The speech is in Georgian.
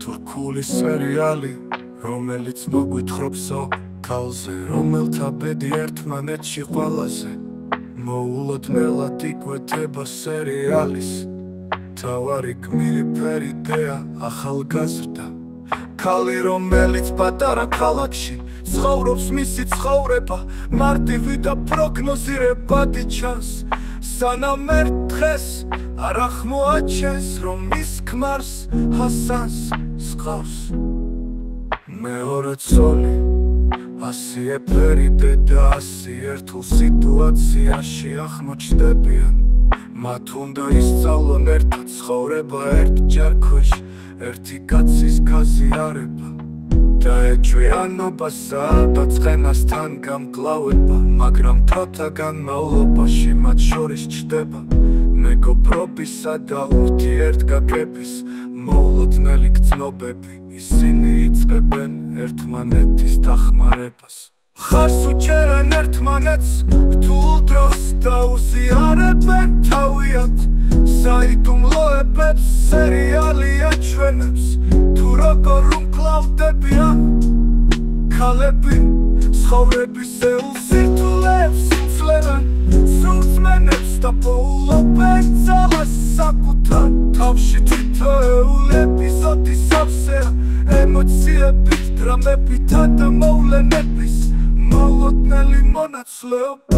თურქული სერიალი, რომელიც მოგვითხრობს ქალზე, რომელთა ბედი ერთმანეთში ყველაზე მოულოდნელად იკვეთება სერიალის მთავარი გმირი ფერიდეა ახალგაზრდა ქალი, რომელიც პატარა ქალაქში ცხოვრობს, მისი ცხოვრება მარტივი და პროგნოზირებადი ჩანს, სანამ ერთ დღეს არ აღმოაჩენს, რომ მის ქმარს ჰასანს სყავს მეორე ცოლი. ასიე ფერიდე და ასი ერთულ სიტუაციაში აღმოჩნდებიან. მათ უნდა ისწავლონ ერთად ცხოვრება ერთჯერ ქვეშ, ერთი კაცის გაზიარება და ეჭვიანობა სადაც ცხენასთან გამკლავება, მაგრამ დროთა განმავლობაში მათ შორის ჩნდება მეგობრობისა და ურთიერთგაგების მოულოდნელი გრძნობები. ისინი იწყებენ ერთმანეთის დახმარებას, ხარს უჭერენ ერთმანეთს რთულ დროს და უზიარებენ თავიანთ საიდუმლოებებს. სერიალი აჩვენებს თუ როგორ უმკლავდებიან ქალები ცხოვრების ეულ სირთულეებს, იცლებენ სრულწმენებს და პოულობენ ძალას საკუთარ თავში. თითოეულ ეპიზოდი სავსეა ემოციებით, დრამებითა და მოვლენების მოულოდნელი მონაცვლეობა.